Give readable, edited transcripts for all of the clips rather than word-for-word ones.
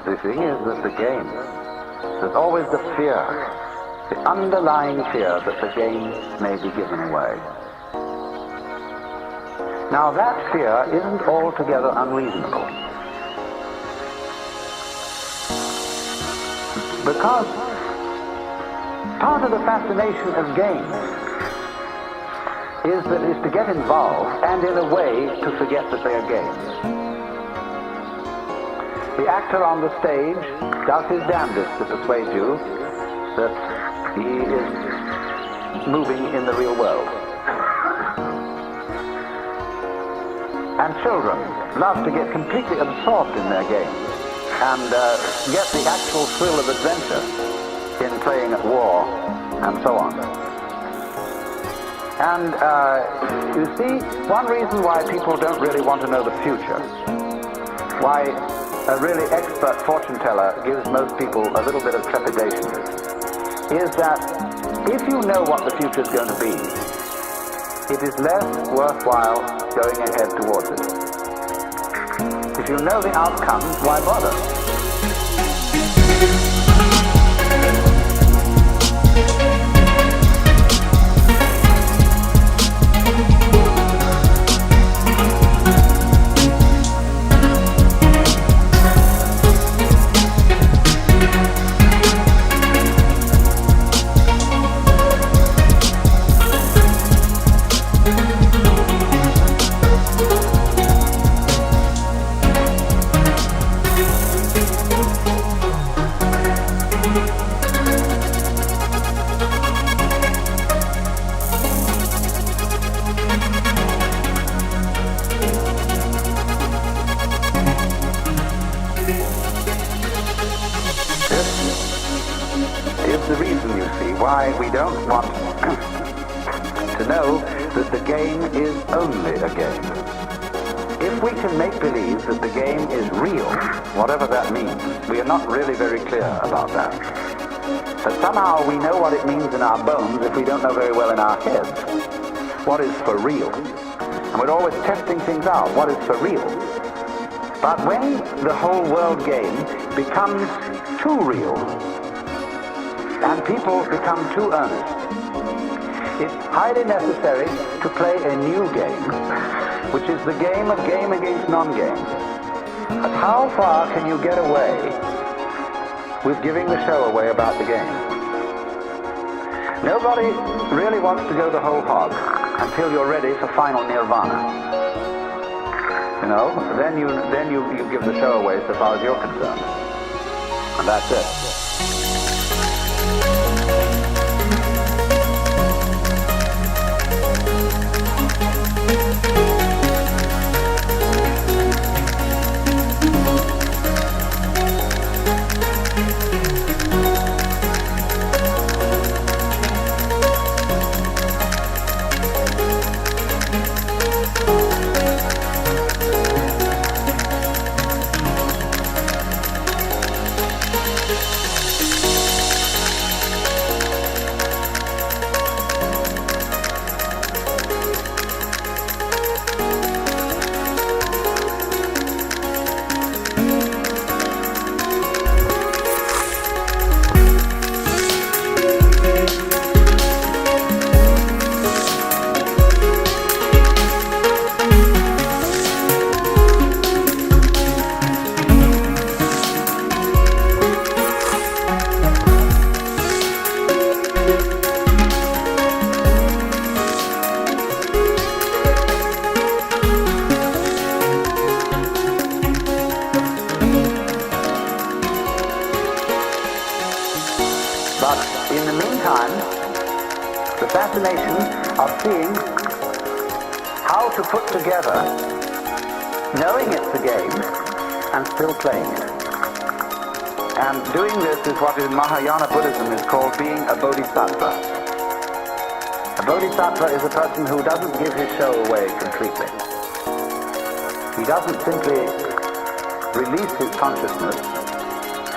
The thing is that the game, there's always the fear, the underlying fear that the game may be given away. Now that fear isn't altogether unreasonable. Because part of the fascination of games is to get involved and in a way to forget that they are games. The actor on the stage does his damnedest to persuade you that he is moving in the real world. And children love to get completely absorbed in their games and get the actual thrill of adventure in playing at war and so on. And you see, one reason why people don't really want to know the future, why a really expert fortune teller gives most people a little bit of trepidation, is that if you know what the future is going to be, it is less worthwhile going ahead towards it. If you know the outcome, why bother? The reason, you see, why we don't want to know that the game is only a game. If we can make believe that the game is real, whatever that means, we are not really very clear about that. But somehow we know what it means in our bones if we don't know very well in our heads what is for real. And we're always testing things out, what is for real. But when the whole world game becomes too real, and people become too earnest, it's highly necessary to play a new game, which is the game against non-game. But how far can you get away with giving the show away about the game? Nobody really wants to go the whole hog until you're ready for final nirvana. You know, then you give the show away so far as you're concerned. And that's it. But in the meantime, the fascination of seeing how to put together, knowing it's a game, and still playing it. And doing this is what in Mahayana Buddhism is called being a bodhisattva. A bodhisattva is a person who doesn't give his show away completely. He doesn't simply release his consciousness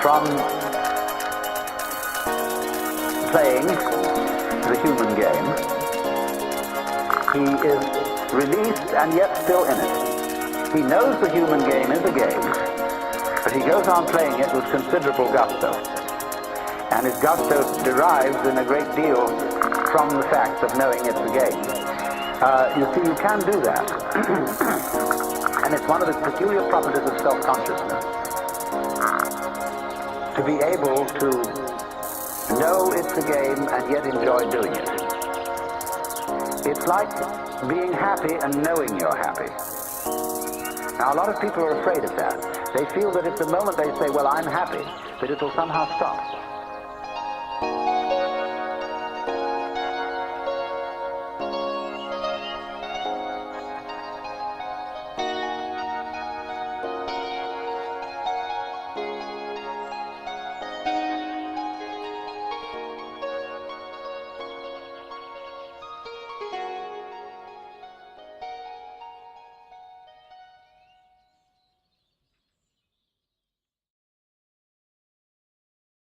from playing the human game. He is released and yet still in it. He knows the human game is a game, But he goes on playing it with considerable gusto. And his gusto derives in a great deal from the fact of knowing it's a game. You see, you can do that. And it's one of the peculiar properties of self-consciousness, to be able to know it's a game and yet enjoy doing it. It's like being happy and knowing you're happy. Now, a lot of people are afraid of that. They feel that if the moment they say, well, I'm happy, that it'll somehow stop.